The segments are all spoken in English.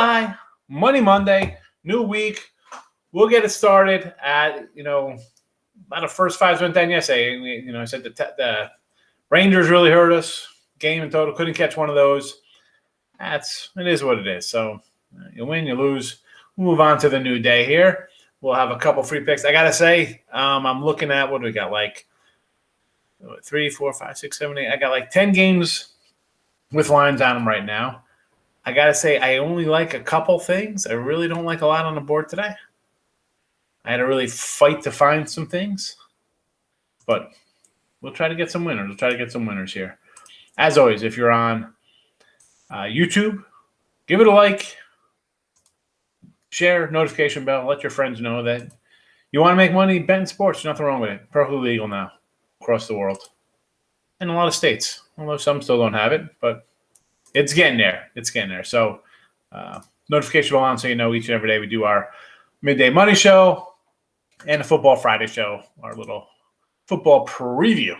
Hi, Money Monday, new week. We'll get it started at, a lot of first fives went down yesterday. I said the Rangers really hurt us. Game in total, couldn't catch one of those. It is what it is. So you win, you lose. We'll move on to the new day here. We'll have a couple free picks. I got to say, I'm looking at, what do we got? Like 3, 4, 5, 6, 7, 8. I got like 10 games with lines on them right now. I got to say, I only like a couple things. I really don't like a lot on the board today. I had to really fight to find some things. But we'll try to get some winners. We'll try to get some winners here. As always, if you're on YouTube, give it a like, share, notification bell, let your friends know that you want to make money, bet in sports. There's nothing wrong with it. Perfectly legal now across the world. In a lot of states, although some still don't have it, but it's getting there. It's getting there. So notification bell on so you know each and every day we do our midday money show and a Football Friday show, our little football preview.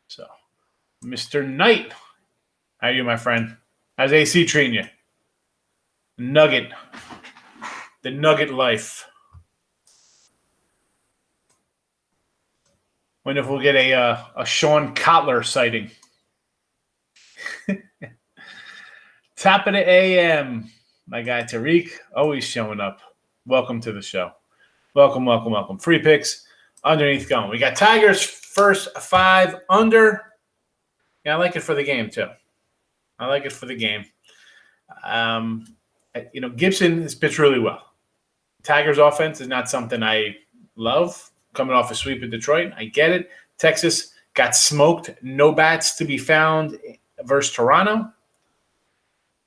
So, Mr. Knight, how are you, my friend? How's AC treating you? The Nugget life. Wonder if we'll get a Sean Kotler sighting. Top of the AM, my guy Tariq, always showing up. Welcome to the show. Welcome, welcome, welcome. Free picks underneath going. We got Tigers first 5 under. Yeah, I like it for the game too. I like it for the game. Gibson has pitched really well. Tigers offense is not something I love. Coming off a sweep at Detroit, I get it. Texas got smoked. No bats to be found versus Toronto.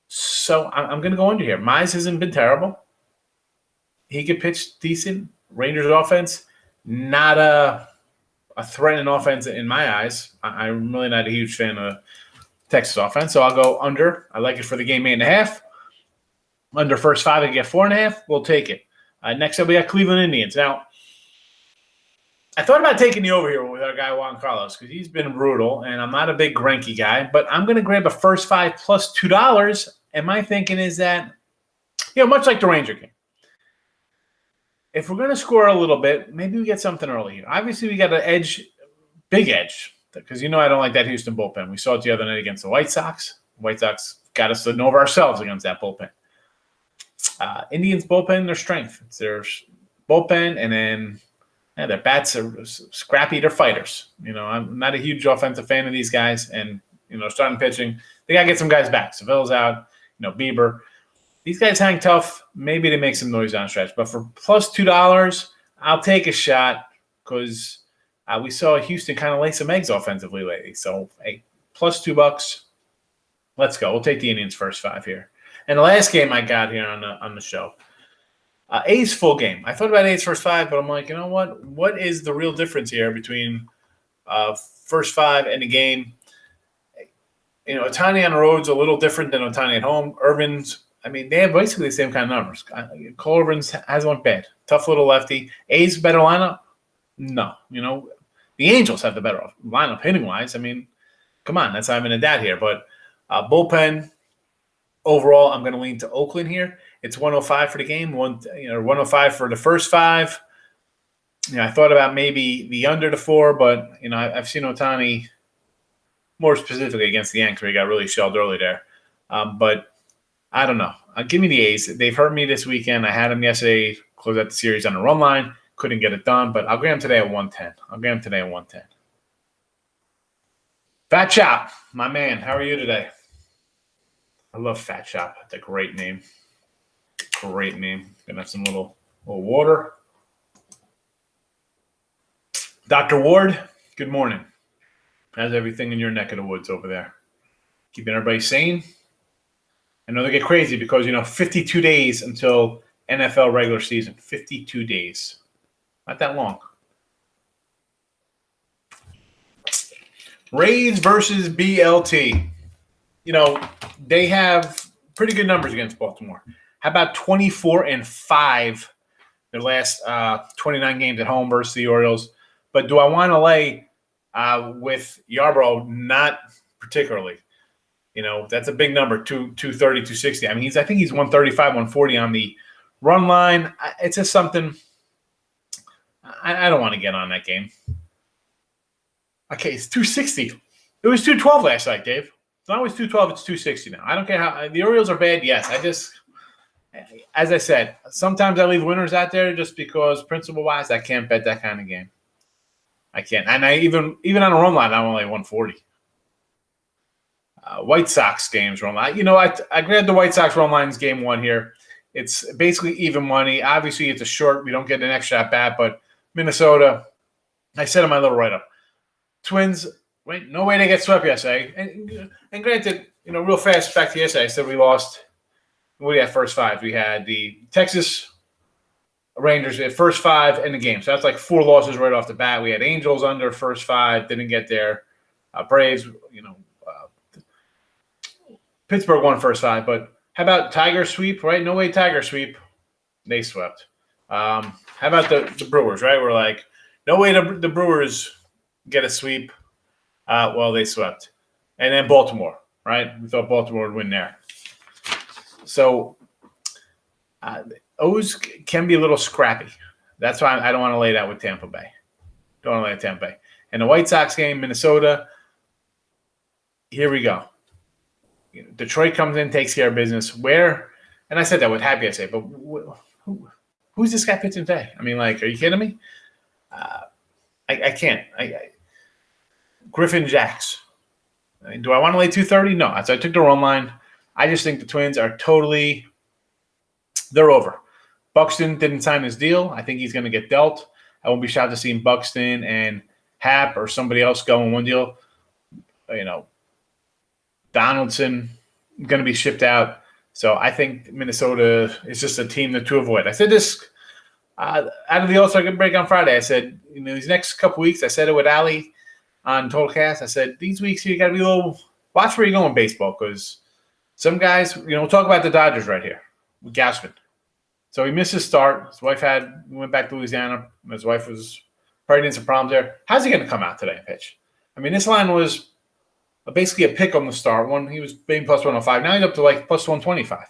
So I'm going to go under here. Mize hasn't been terrible. He could pitch decent. Rangers offense, not a threatening offense in my eyes. I'm really not a huge fan of Texas offense, so I'll go under. I like it for the game 8.5. Under first 5, I get 4.5. We'll take it. Next up, we got Cleveland Indians. Now, I thought about taking the over here with our guy Juan Carlos because he's been brutal, and I'm not a big Greinke guy, but I'm going to grab a first 5 plus $2. And my thinking is that, much like the Ranger game, if we're going to score a little bit, maybe we get something early here. Obviously, we got an big edge, because I don't like that Houston bullpen. We saw it the other night against the White Sox. White Sox got us to know of ourselves against that bullpen. Indians bullpen, their strength. It's their bullpen, and then their bats are scrappy. They're fighters. I'm not a huge offensive fan of these guys, and starting pitching, they got to get some guys back. Seville's out. Bieber. These guys hang tough. Maybe they make some noise on stretch. But for plus $2, I'll take a shot because we saw Houston kind of lay some eggs offensively lately. So, hey, plus $2. Let's go. We'll take the Indians first 5 here. And the last game I got here on the show, A's full game. I thought about A's first 5, but I'm like, you know what? What is the real difference here between first 5 and the game? Ohtani on the road's a little different than Ohtani at home. Irvin's, they have basically the same kind of numbers. Cole Irvin's hasn't went bad. Tough little lefty. A's better lineup? No. The Angels have the better lineup hitting-wise. Come on. That's not even a doubt here. But bullpen, overall, I'm going to lean to Oakland here. It's 105 for the game, 105 for the first 5. I thought about maybe the under the 4, but I've seen Ohtani more specifically against the Yankees where he got really shelled early there. But I don't know. Give me the A's. They've hurt me this weekend. I had them yesterday, close out the series on the run line. Couldn't get it done, but I'll grab them today at 110. Fat Chop, my man. How are you today? I love Fat Chop. It's a great name. Great name. Gonna have some little water. Dr. Ward, good morning. How's everything in your neck of the woods over there? Keeping everybody sane? I know they get crazy because, 52 days until NFL regular season. 52 days. Not that long. Rays versus BLT. They have pretty good numbers against Baltimore. How about 24-5 their last 29 games at home versus the Orioles? But do I want to lay with Yarbrough? Not particularly. That's a big number, 230, 260. I mean, I think he's 135, 140 on the run line. It's just something I don't want to get on that game. Okay, it's 260. It was 212 last night, Dave. It's not always 212, it's 260 now. I don't care how the Orioles are bad. Yes, as I said, sometimes I leave winners out there just because principle-wise, I can't bet that kind of game. I can't. And I even on a run line, I'm only 140. White Sox games run line. I grabbed the White Sox run lines game one here. It's basically even money. Obviously, it's a short. We don't get an extra at bat, but Minnesota, I said in my little write-up, Twins, wait, no way they get swept yesterday. And granted, real fast back to yesterday, I said we lost. What do you have first five? We had the Texas Rangers at first five in the game. So that's like 4 losses right off the bat. We had Angels under first 5, didn't get there. Braves, Pittsburgh won first 5. But how about Tiger sweep, right? No way Tiger sweep. They swept. How about the Brewers, right? We're like, no way the Brewers get a sweep. Well, they swept. And then Baltimore, right? We thought Baltimore would win there. So O's can be a little scrappy. That's why I don't want to lay that with Tampa Bay. Don't want to lay with Tampa Bay. And the White Sox game, Minnesota, here we go. Detroit comes in, takes care of business. And I said that with happy, I say, but who's this guy pitching today? I mean, like, are you kidding me? I can't. Griffin Jacks. Do I want to lay 230? No. So I took the run line. I just think the Twins are they're over. Buxton didn't sign his deal. I think he's going to get dealt. I won't be shocked to see Buxton and Happ or somebody else go in one deal. Donaldson going to be shipped out. So I think Minnesota is just a team to avoid. I said this out of the All-Star break on Friday. I said, these next couple weeks, I said it with Ali on Totalcast. I said, these weeks you got to be a little – watch where you go in baseball because some guys, we'll talk about the Dodgers right here with Gausman. So he missed his start. His wife went back to Louisiana. His wife was pregnant, some problems there. How's he going to come out today and pitch? I mean, this line was basically a pick on the start. He was being plus 105. Now he's up to like plus 125.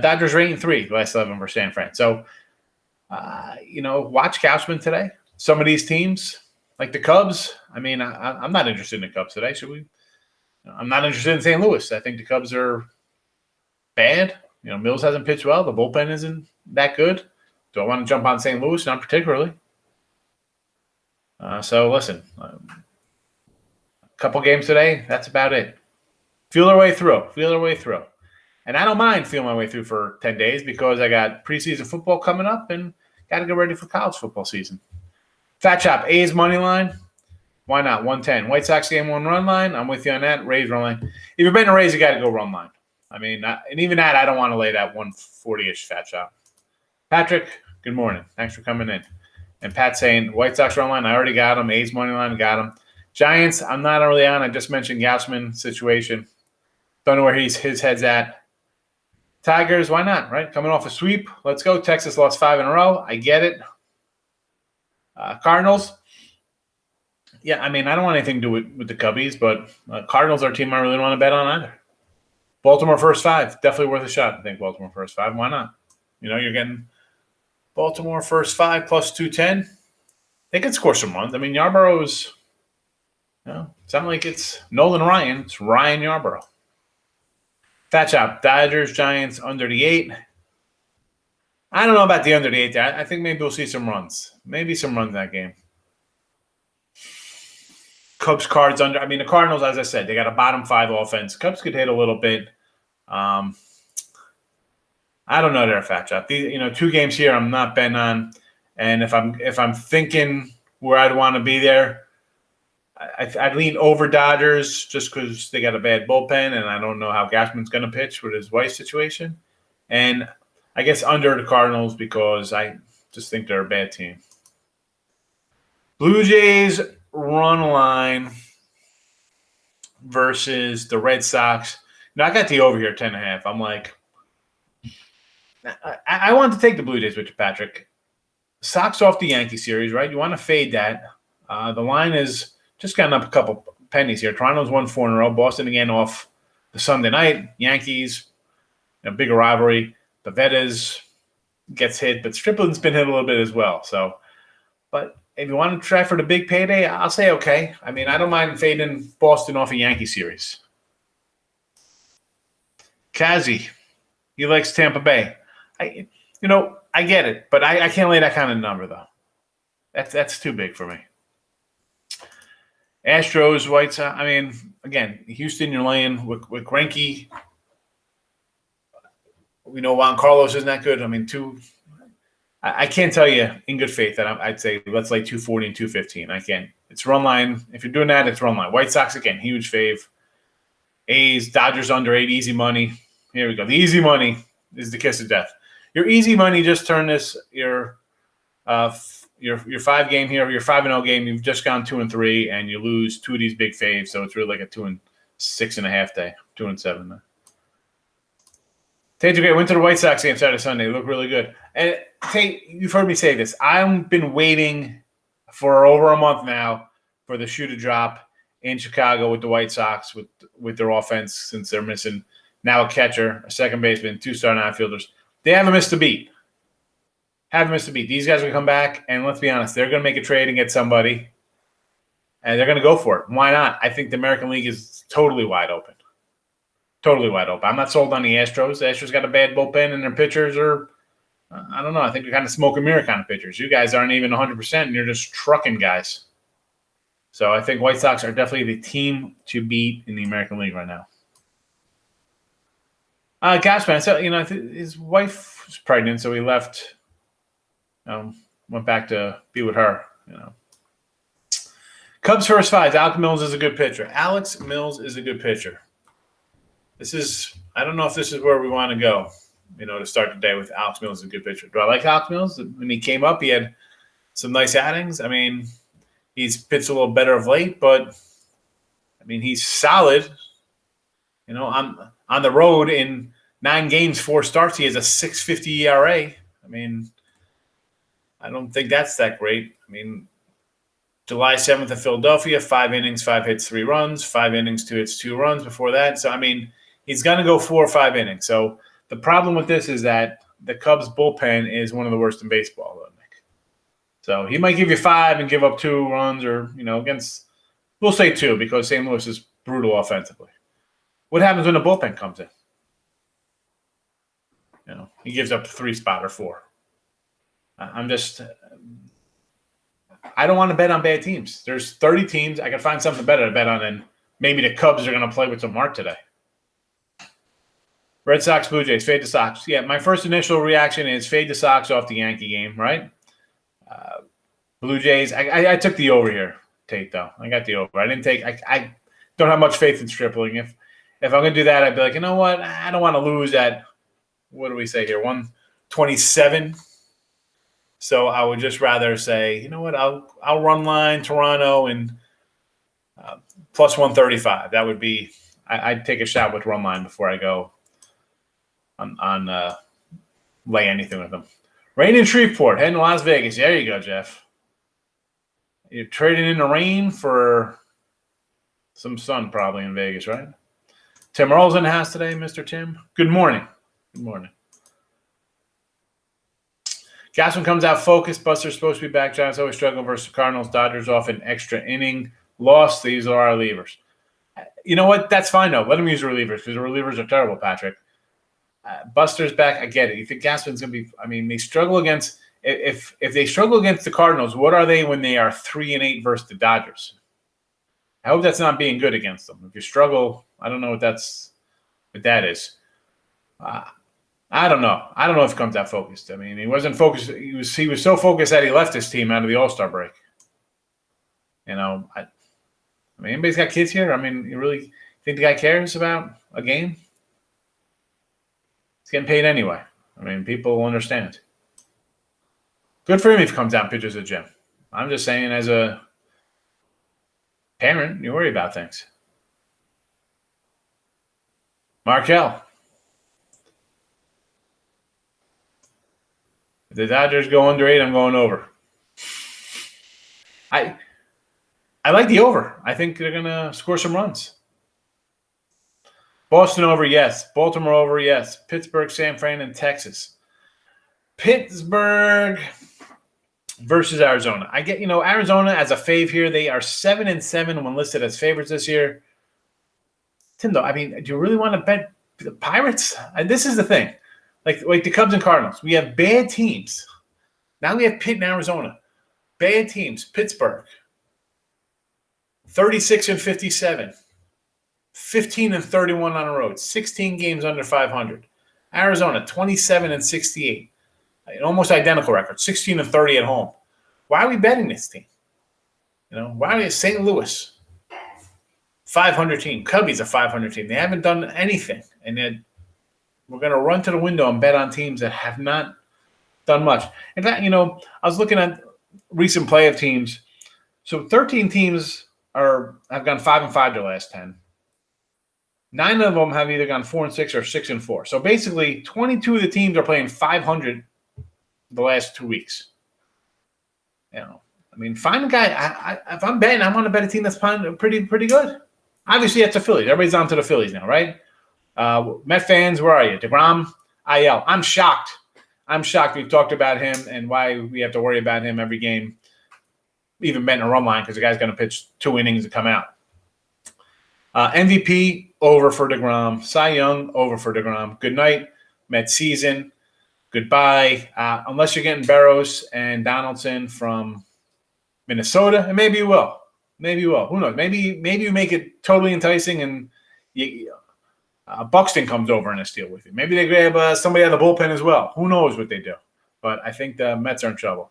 Dodgers rating 3 the last 11 versus San Fran. So, watch Gausman today. Some of these teams, like the Cubs, I mean, I'm not interested in the Cubs today. Should we? I'm not interested in St. Louis. I think the Cubs are bad. Mills hasn't pitched well. The bullpen isn't that good. Do I want to jump on St. Louis? Not particularly. So, listen, a couple games today, that's about it. Feel our way through. And I don't mind feeling my way through for 10 days because I got preseason football coming up and got to get ready for college football season. Fat Chop, A's money line. Why not? 110. White Sox game 1 run line. I'm with you on that. Rays run line. If you're betting a Rays, you got to go run line. I mean, and even that, I don't want to lay that 140-ish Fat Chop. Patrick, good morning. Thanks for coming in. And Pat saying, White Sox run line, I already got him. A's money line, got him. Giants, I'm not really on. I just mentioned Gausman situation. Don't know where his head's at. Tigers, why not, right? Coming off a sweep. Let's go. Texas lost 5 in a row. I get it. Cardinals. Yeah, I mean, I don't want anything to do with the Cubbies, but Cardinals are a team I really don't want to bet on either. Baltimore first 5. Definitely worth a shot, I think, Baltimore first 5. Why not? You're getting Baltimore first 5 plus 210. They could score some runs. I mean, Yarborough's, it's not like it's Nolan Ryan. It's Ryan Yarborough. Fat Chop, Dodgers, Giants, under the 8. I don't know about the under the 8 there. I think maybe we'll see some runs. Maybe some runs in that game. Cubs, Cards under. I mean, the Cardinals, as I said, they got a bottom 5 offense. Cubs could hit a little bit. I don't know there, Fat Chop. 2 games here I'm not betting on. And if I'm thinking where I'd want to be there, I'd lean over Dodgers just because they got a bad bullpen, and I don't know how Gausman's going to pitch with his wife situation. And I guess under the Cardinals because I just think they're a bad team. Blue Jays run line versus the Red Sox. I got the over here 10.5. I'm like, I want to take the Blue Jays with you, Patrick. Sox off the Yankee series, right? You want to fade that. The line is just gotten up a couple pennies here. Toronto's won 4 in a row. Boston again off the Sunday night. Yankees, bigger rivalry. Pavetta's gets hit, but Strickland's been hit a little bit as well. So, but if you want to try for the big payday, I'll say okay. I mean, I don't mind fading Boston off a Yankee series. Kazi, he likes Tampa Bay. I get it, but I can't lay that kind of number though. That's too big for me. Astros, White Sox. I mean, again, Houston, you're laying with Greinke. We know Juan Carlos isn't that good. I mean, I can't tell you in good faith that I'd say let's lay 240 and 215. I can't. It's run line. If you're doing that, it's run line. White Sox, again, huge fave. A's, Dodgers under 8, easy money. Here we go. The easy money is the kiss of death. Your easy money, just turn this, your 5 game here, your 5-0 game, you've just gone 2-3, and you lose 2 of these big faves, so it's really like a 2-6.5 day, 2-7. Tate, okay, went to the White Sox game Saturday, Sunday. They look really good. And Tate, you've heard me say this. I've been waiting for over a month now for the shoe to drop in Chicago with the White Sox with their offense, since they're missing now a catcher, a second baseman, 2 starting outfielders. They haven't missed a beat. These guys will come back, and let's be honest, they're going to make a trade and get somebody, and they're going to go for it. Why not? I think the American League is totally wide open. Totally wide open. I'm not sold on the Astros. The Astros got a bad bullpen, and their pitchers are, I don't know, I think they're kind of smoke and mirror kind of pitchers. You guys aren't even 100%, and you're just trucking guys. So I think White Sox are definitely the team to beat in the American League right now. Gaspar, so, his wife was pregnant, so he left, went back to be with her, Cubs first 5. Alex Mills is a good pitcher. I don't know if this is where we want to go, to start the day with Alex Mills is a good pitcher. Do I like Alex Mills? When he came up, he had some nice outings. I mean, he's pitched a little better of late, but, he's solid. On the road in 9 games, 4 starts, he has a 6.50 ERA. I don't think that's that great. July 7th at Philadelphia, 5 innings, 5 hits, 3 runs, 5 innings, 2 hits, 2 runs before that. So, he's going to go 4 or 5 innings. So the problem with this is that the Cubs bullpen is one of the worst in baseball, Nick. So he might give you 5 and give up 2 runs, or, against, we'll say 2, because St. Louis is brutal offensively. What happens when the bullpen comes in? He gives up 3 spot or 4. I don't want to bet on bad teams. There's 30 teams. I can find something better to bet on, and maybe the Cubs are going to play with some heart today. Red Sox, Blue Jays, fade the Sox. Yeah, my first initial reaction is fade the Sox off the Yankee game, right? Blue Jays, I took the over here, Tate, though. I got the over. I don't have much faith in Stripling. If I'm going to do that, I'd be like, you know what? I don't want to lose at, what do we say here, 127. So I would just rather say, you know what, I'll run line Toronto and plus 135. That would be, I'd take a shot with run line before I go on lay anything with them. Rain in Shreveport, heading to Las Vegas. There you go, Jeff. You're trading in the rain for some sun probably in Vegas, right? Tim Earl's in the house today, Mr. Tim. Good morning. Good morning. Gassman comes out focused. Buster's supposed to be back. Giants always struggle versus the Cardinals. Dodgers off an extra inning. Lost. These are our relievers. You know what? That's fine, though. Let them use the relievers, because the relievers are terrible, Patrick. Buster's back. I get it. You think Gassman's going to be – they struggle against – if they struggle against the Cardinals, what are they when they are 3-8 versus the Dodgers? I hope that's not being good against them. If you struggle, I don't know what that is. I don't know. I don't know if he comes out focused. He wasn't focused. He was so focused that he left his team out of the All-Star break. Anybody's got kids here? You really think the guy cares about a game? He's getting paid anyway. People will understand. Good for him if he comes out and pitches at the gym. I'm just saying, as a parent, you worry about things. Markel. If the Dodgers go under 8, I'm going over. I I like the over. I think they're going to score some runs. Boston over, yes. Baltimore over, yes. Pittsburgh, San Fran, and Texas. Pittsburgh versus Arizona. I get, Arizona as a fave here. They are 7-7 when listed as favorites this year. Tim, though, I mean, do you really want to bet the Pirates? And this is the thing. Like the Cubs and Cardinals. We have bad teams. Now we have Pitt and Arizona. Bad teams. Pittsburgh. 36-57. 15-31 on the road. 16 games under 500. Arizona, 27-68. An almost identical record. 16-30 at home. Why are we betting this team? Why are we St. Louis? 500 team. Cubbies a 500 team. They haven't done anything. And then we're going to run to the window and bet on teams that have not done much. In fact, I was looking at recent play of teams. So 13 teams have gone 5-5 their last 10. 9 of them have either gone 4-6 or 6-4. So basically, 22 of the teams are playing 500 the last 2 weeks. Find a guy. If I'm betting, I want to bet a team that's playing pretty good. Obviously, that's the Phillies. Everybody's on to the Phillies now, right? Met fans, where are you? DeGrom, IL. I'm shocked. We've talked about him and why we have to worry about him every game, even betting a run line because the guy's going to pitch 2 innings and come out. MVP, over for DeGrom. Cy Young, over for DeGrom. Good night. Met season. Goodbye. Unless you're getting Barrows and Donaldson from Minnesota, and maybe you will. Who knows? Maybe you make it totally enticing and Buxton comes over in a steal with you. Maybe they grab somebody out of the bullpen as well. Who knows what they do? But I think the Mets are in trouble.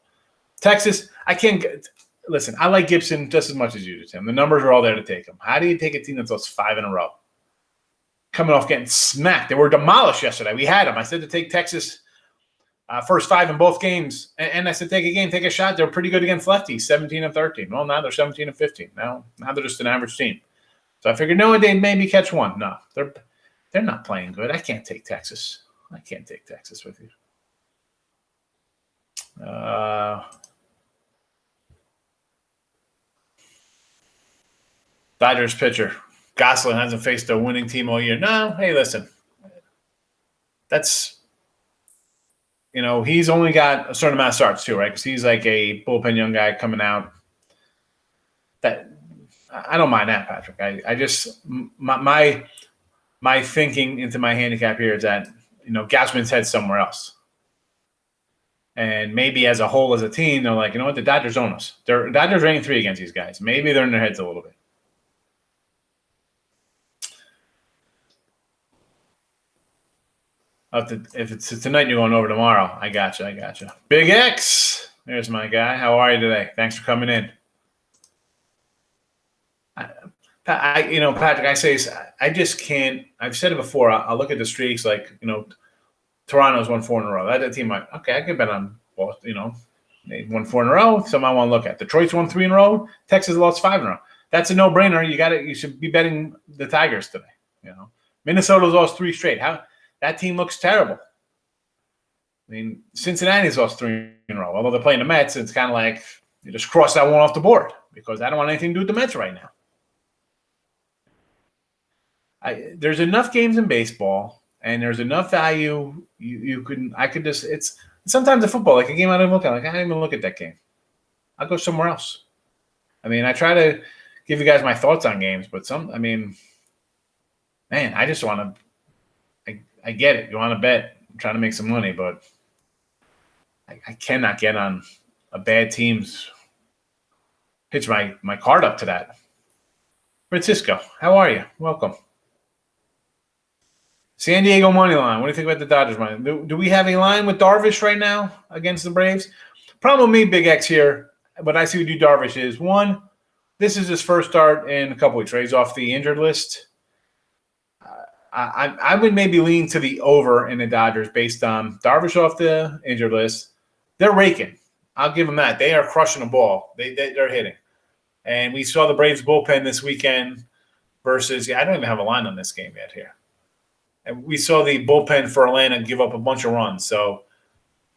Texas, listen, I like Gibson just as much as you do, Tim. The numbers are all there to take him. How do you take a team that's lost 5 in a row? Coming off getting smacked. They were demolished yesterday. We had them. I said to take Texas first 5 in both games. And I said take a shot. They're pretty good against lefties, 17-13. Well, now they're 17-15. Now they're just an average team. So I figured, no, they'd maybe catch one. No, they're not playing good. I can't take Texas. With you. Dodgers pitcher. Gosselin hasn't faced a winning team all year. No, hey, listen. That's, he's only got a certain amount of starts too, right? Because he's like a bullpen young guy coming out. That I don't mind that, Patrick. I just my thinking into my handicap here is that Gausman's head somewhere else, and maybe as a whole, as a team, they're like, the Dodgers own us. Dodgers ranking 3 against these guys. Maybe they're in their heads a little bit. If it's tonight, you're going over tomorrow. I gotcha. Big X, there's my guy. How are you today? Thanks for coming in. Patrick, I just can't. I've said it before. I'll look at the streaks like Toronto's won 4 in a row. That team might I can bet on they won 4 in a row. Some I want to look at. Detroit's won 3 in a row. Texas lost 5 in a row. That's a no-brainer. You should be betting the Tigers today. Minnesota's lost 3 straight. That team looks terrible. Cincinnati's lost 3 in a row. Although they're playing the Mets, it's kind of like you just cross that one off the board because I don't want anything to do with the Mets right now. There's enough games in baseball, and there's enough value. It's sometimes in football, like a game I don't look at. Like I didn't even look at that game. I'll go somewhere else. I try to give you guys my thoughts on games, but I just want to. I get it. You want to bet. I'm trying to make some money, but I cannot get on a bad team's pitch my card up to that. Francisco, how are you? Welcome. San Diego money line. What do you think about the Dodgers money? Do we have a line with Darvish right now against the Braves? Problem with me, Big X here, what I see with you, Darvish, is one, this is his first start in a couple weeks, right? He's off the injured list. I would maybe lean to the over in the Dodgers based on Darvish off the injured list. They're raking. I'll give them that. They are crushing the ball. They're hitting. And we saw the Braves bullpen this weekend versus, I don't even have a line on this game yet here. And we saw the bullpen for Atlanta give up a bunch of runs. So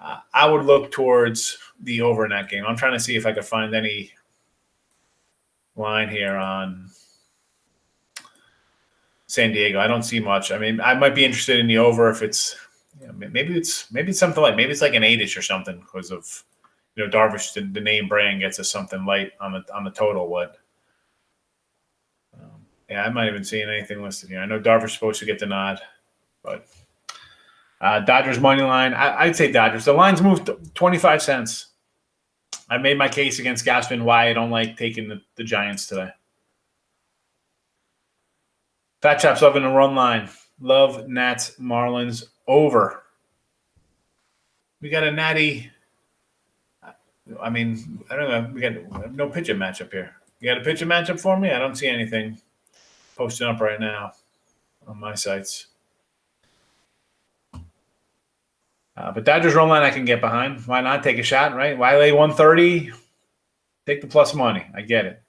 I would look towards the over in that game. I'm trying to see if I could find any line here on San Diego. I don't see much. I mean, I might be interested in the over if it's maybe it's something like maybe it's like an 8-ish or something because of Darvish, the name brand gets us something light on the total. What? Yeah, I'm not even seeing anything listed here. I know Darvish is supposed to get the nod, but Dodgers money line. I'd say Dodgers. The line's moved 25 cents. I made my case against Gausman why I don't like taking the Giants today. Fat Chops loving the run line. Love Nats Marlins over. We got a natty. I mean, I don't know. We got no pitcher matchup here. You got a pitcher matchup for me? I don't see anything posting up right now on my sites. But Dodgers run line I can get behind. Why not take a shot, right? Why lay 130? Take the plus money. I get it.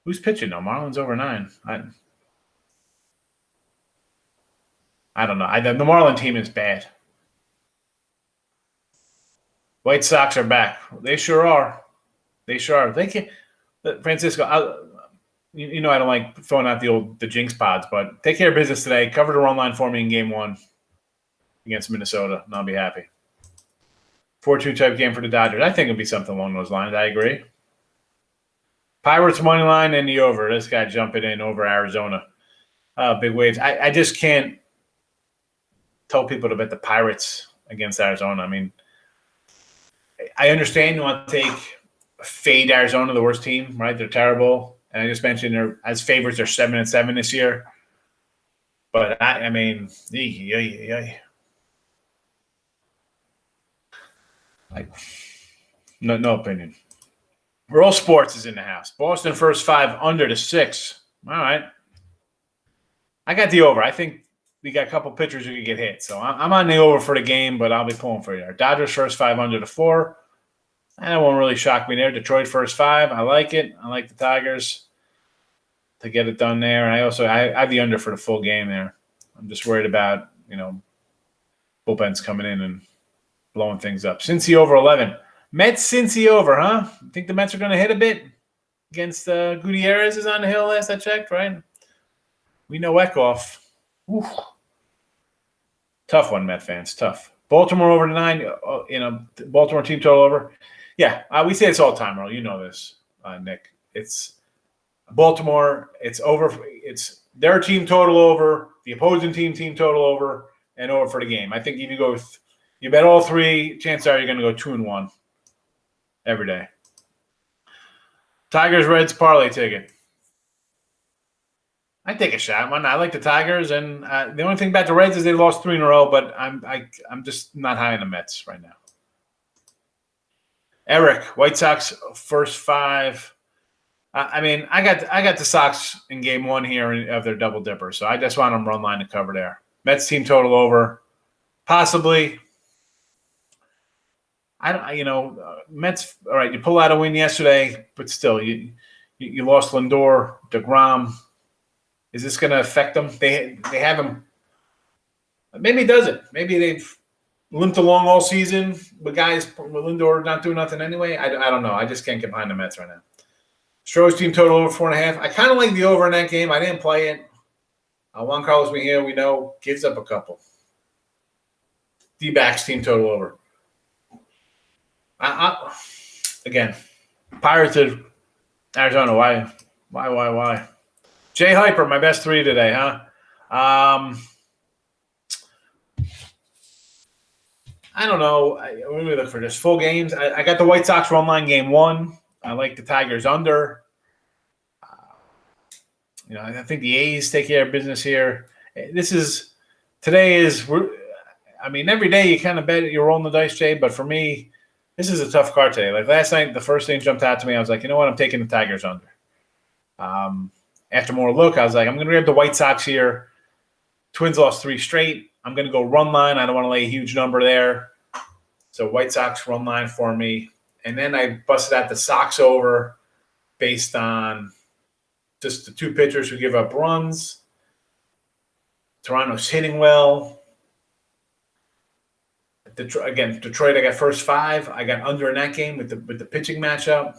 Who's pitching though? Marlins over 9. I don't know. The Marlin team is bad. White Sox are back. They sure are. They can. Francisco, I don't like throwing out the jinx pods, but take care of business today. Cover the run line for me in Game 1 against Minnesota, and I'll be happy. 4-2 type game for the Dodgers. I think it'll be something along those lines. I agree. Pirates money line and the over. This guy jumping in over Arizona. Big waves. I just can't tell people to bet the Pirates against Arizona. I mean, I understand you want to fade Arizona, the worst team, right? They're terrible. And I just mentioned they're as favorites, they're 7-7 this year. But I mean, no opinion. Roll Sports is in the house. Boston first 5 under to 6. All right. I got the over. I think we got a couple pitchers who could get hit. So I'm on the over for the game, but I'll be pulling for you. Dodgers first 5 under to 4. That won't really shock me there. Detroit first 5. I like it. I like the Tigers to get it done there. And I have the under for the full game there. I'm just worried about, bullpens coming in and blowing things up. Cincy over 11. Mets Cincy over, huh? Think the Mets are going to hit a bit against Gutierrez is on the hill last I checked, right? We know Eckhoff. Oof. Tough one, Met fans. Tough. Baltimore over to 9. Baltimore team total over. Yeah, we say this all the time, Earl. You know this, Nick. It's Baltimore. It's over. It's their team total over, the opposing team total over, and over for the game. I think if you go with you bet all 3, chances are you're going to go 2-1 every day. Tigers Reds parlay ticket. I take a shot. I like the Tigers, and the only thing about the Reds is they lost 3 in a row. But I'm just not high on the Mets right now. Eric, White Sox first 5. I mean, I got the Sox in Game 1 here of their double dipper, so I just want them run line to cover there. Mets team total over, possibly. Mets. All right, you pull out a win yesterday, but still, you lost Lindor, DeGrom. Is this going to affect them? They have him. Maybe it doesn't. Maybe they've limped along all season with guys with Lindor not doing nothing anyway. I don't know. I just can't get behind the Mets right now. Stroh's team total over 4.5. I kind of like the over in that game. I didn't play it. Juan Carlos Mejia, we know, gives up a couple. D-backs team total over. Again, Pirates of Arizona. Why? Jay Hyper, my best 3 today, huh? I don't know. Let me look for this. Full games. I got the White Sox run line Game 1. I like the Tigers under. I think the A's take care of business here. Today is, every day you kind of bet you're rolling the dice, Jay, but for me, this is a tough card today. Like last night, the first thing jumped out to me. I was like, you know what? I'm taking the Tigers under. After more look, I was like, I'm going to grab the White Sox here. Twins lost 3 straight. I'm going to go run line. I don't want to lay a huge number there. So White Sox run line for me. And then I busted out the Sox over based on just the 2 pitchers who give up runs. Toronto's hitting well. Detroit, I got first 5. I got under in that game with the pitching matchup.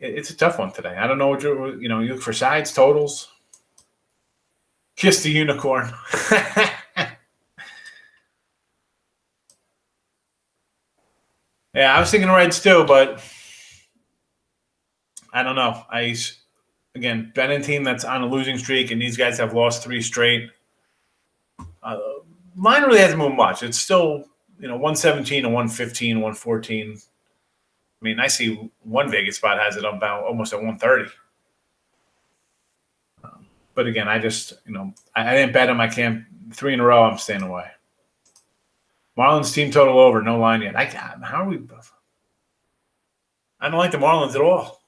it's a tough one today. I don't know what you look for sides, totals. Kiss the unicorn. Yeah, I was thinking Reds too, but I don't know. Again, bet a team that's on a losing streak, and these guys have lost 3 straight. Line really hasn't moved much. It's still 117 and 115, 114. I mean, I see one Vegas spot has it about almost at 130. But again, I just I didn't bet on my camp 3 in a row. I'm staying away. Marlins team total over, no line yet. How are we? I don't like the Marlins at all.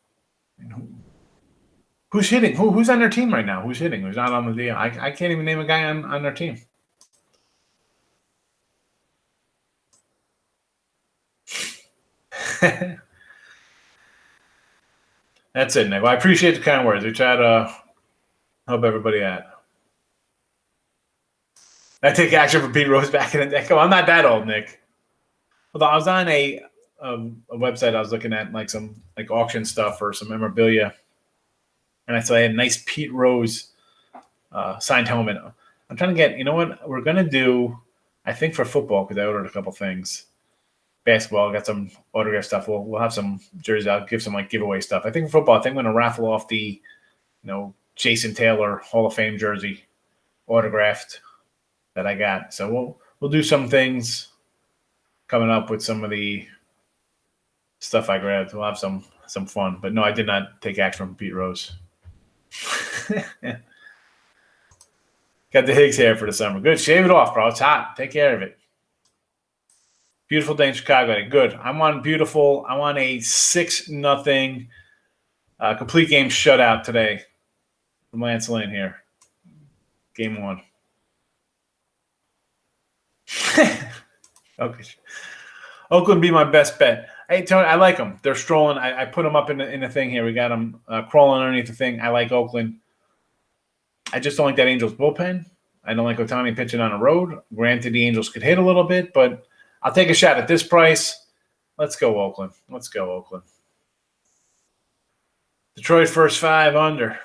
Who's hitting? Who's on their team right now? Who's hitting? Who's not on the deal? I can't even name a guy on their team. That's it, Nick. Well, I appreciate the kind words. We try to help everybody out. I take action for Pete Rose back in the day. Come on, I'm not that old, Nick. Although I was on a website, I was looking at some auction stuff or some memorabilia, and I saw I had a nice Pete Rose signed helmet. I'm trying to get. You know what we're gonna do? I think for football, because I ordered a couple things. Basketball, got some autograph stuff. We'll have some jerseys. I'll give some giveaway stuff. I think for football, I think I'm gonna raffle off the Jason Taylor Hall of Fame jersey autographed that I got. So we'll do some things coming up with some of the stuff I grabbed. We'll have some fun. But no, I did not take action from Pete Rose. Got the Higgs hair for the summer. Good. Shave it off, bro. It's hot. Take care of it. Beautiful day in Chicago. Good. I want beautiful. I want a 6-0 complete game shutout today from Lance Lynn here. Game 1. Okay. Oakland be my best bet. Hey, Tony, I like them. They're strolling. I put them up in the thing here. We got them crawling underneath the thing. I like Oakland. I just don't like that Angels bullpen. I don't like Ohtani pitching on the road. Granted, the Angels could hit a little bit, but I'll take a shot at this price. Let's go, Oakland. Let's go, Oakland. Detroit first 5 under.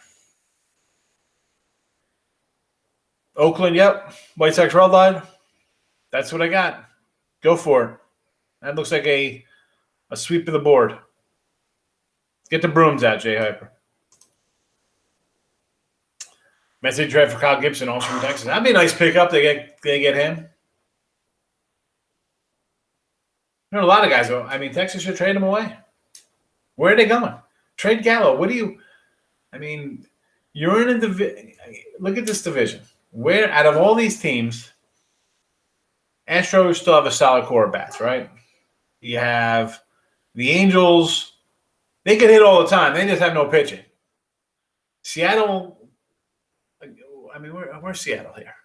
Oakland, yep. White Sox red line. That's what I got. Go for it. That looks like a sweep of the board. Get the brooms out, Jay Hyper. Message trade for Kyle Gibson, also from Texas. That'd be a nice pickup. They get him. There are a lot of guys. I mean, Texas should trade him away. Where are they going? Trade Gallo. What do you? I mean, you're in a division. Look at this division. Where out of all these teams, Astros still have a solid core of bats, right? You have the Angels. They can hit all the time. They just have no pitching. Seattle. I mean, where's Seattle here?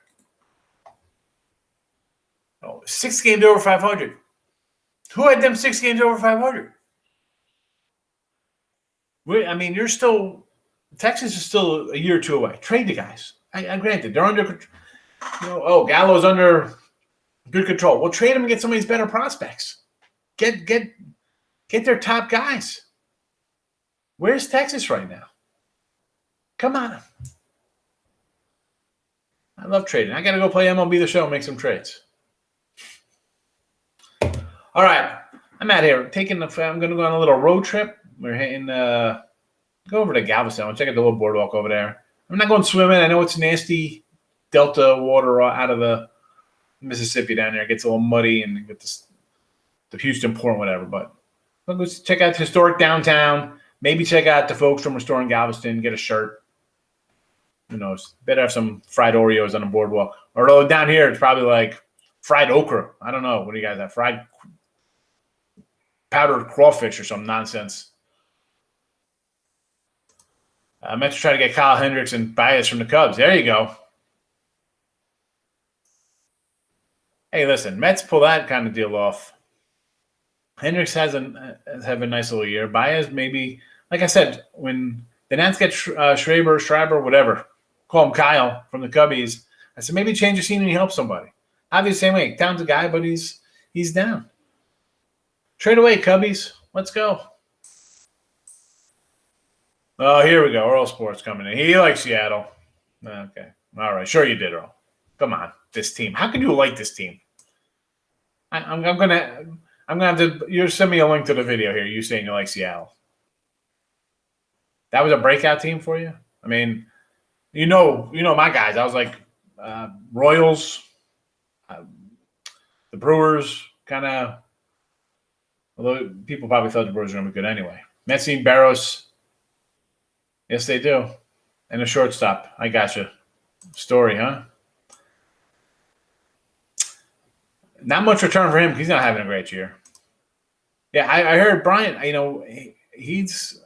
Oh, 6 games over 500. Who had them 6 games over 500? I mean, you're still – Texas is still a year or 2 away. Trade the guys. I granted, they're under Gallo's under good control. Well, trade them and get some of these better prospects. Get their top guys. Where's Texas right now? Come on. I love trading. I got to go play MLB The Show and make some trades. All right. I'm out here. I'm going to go on a little road trip. We're hitting go over to Galveston. I'll check out the little boardwalk over there. I'm not going swimming. I know it's nasty Delta water out of the Mississippi down there. It gets a little muddy and get the Houston port, whatever. But I'll go check out the historic downtown. Maybe check out the folks from Restoring Galveston. Get a shirt. Who knows? Better have some fried Oreos on the boardwalk. Although down here it's probably like fried okra. I don't know. What do you guys have? Fried powdered crawfish or some nonsense. I meant to try to get Kyle Hendricks and Baez from the Cubs. There you go. Hey, listen, Mets pull that kind of deal off. Hendricks has a nice little year. Baez maybe, like I said, when the Nats get Schreiber, whatever, call him Kyle from the Cubbies, I said maybe change the scene and he helps somebody. Obviously, same way. Down's a guy, but he's down. Trade away, Cubbies. Let's go. Oh, here we go. Earl Sports coming in. He likes Seattle. Okay. All right. Sure you did, Earl. Come on. This team. How can you like this team? I'm gonna have to. You send me a link to the video here. You saying you like Seattle? That was a breakout team for you. I mean, you know my guys. I was like Royals, the Brewers, kind of. Although people probably thought the Brewers were going to be good anyway. Metsy, Barros. Yes, they do. And a shortstop. I got you. Story, huh? Not much return for him. He's not having a great year. Yeah, I heard Bryant. He's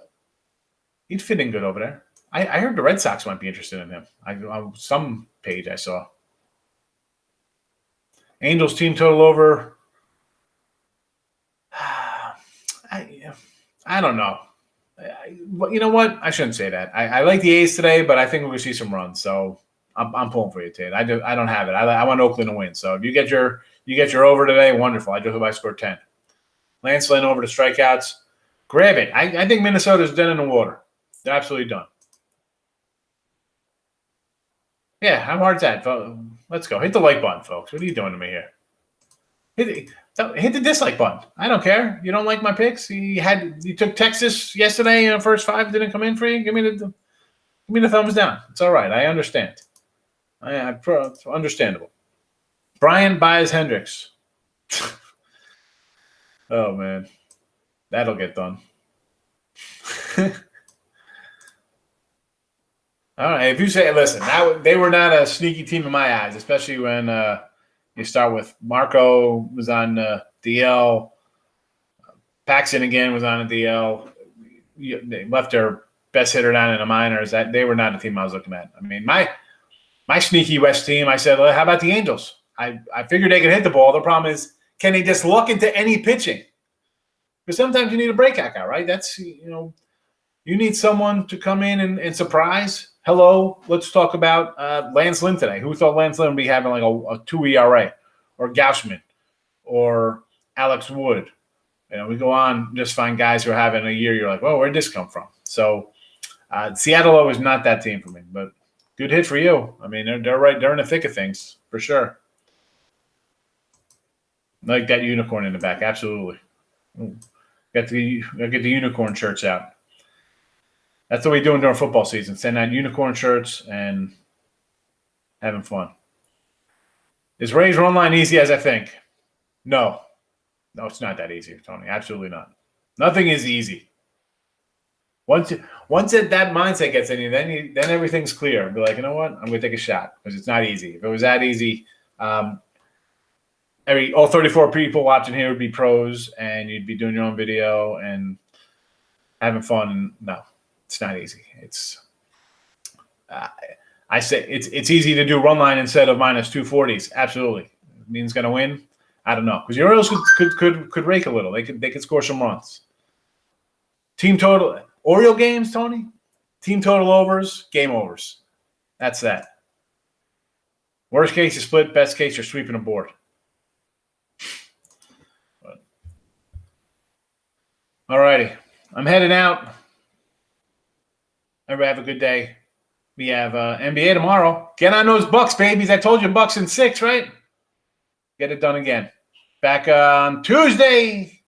fitting good over there. I heard the Red Sox might be interested in him. On some page I saw. Angels team total over. I don't know. You know what? I shouldn't say that. I like the A's today, but I think we're going to see some runs. So I'm pulling for you, Tate. I don't have it. I want Oakland to win. So if you get your over today, wonderful. I just hope I score 10. Lance Lynn over to strikeouts. Grab it. I think Minnesota's dead in the water. They're absolutely done. Yeah, how hard's that? Let's go. Hit the like button, folks. What are you doing to me here? Hit the dislike button. I don't care. You don't like my picks? You took Texas yesterday in the first 5, didn't come in for you? Give me the thumbs down. It's all right. I understand. It's understandable. Brian buys Hendricks. Oh, man. That'll get done. All right. If you say, listen, they were not a sneaky team in my eyes, especially when you start with Marco was on DL. Paxton again was on a DL. They left their best hitter down in the minors. They were not a team I was looking at. I mean, my sneaky West team, I said, well, how about the Angels? I figured they could hit the ball. The problem is, can they just luck into any pitching? Because sometimes you need a breakout guy, right? That's, you need someone to come in and surprise. Hello, let's talk about Lance Lynn today. Who thought Lance Lynn would be having like a 2 ERA? Or Gauchman? Or Alex Wood? We go on, just find guys who are having a year. You're like, well, where'd this come from? So Seattle is not that team for me. But good hit for you. I mean, they're right. They're in the thick of things, for sure. Like that unicorn in the back. Absolutely. Get the unicorn shirts out. That's what we're doing during football season. Send out unicorn shirts and having fun. Is Ray's run line easy as I think? No. No, it's not that easy, Tony. Absolutely not. Nothing is easy. Once that mindset gets in you, then everything's clear. Be like, you know what? I'm going to take a shot because it's not easy. If it was that easy, all 34 people watching here would be pros, and you'd be doing your own video and having fun. No. It's not easy. It's I say it's easy to do run line instead of minus 240s. Absolutely. It means going to win. I don't know because the Orioles could rake a little. They could score some runs. Team total Oriole games, Tony. Team total overs, game overs. That's that. Worst case you split. Best case you're sweeping a board. All righty, I'm heading out. Everybody have a good day. We have NBA tomorrow. Get on those Bucks, babies. I told you Bucks in 6, right? Get it done again. Back on Tuesday.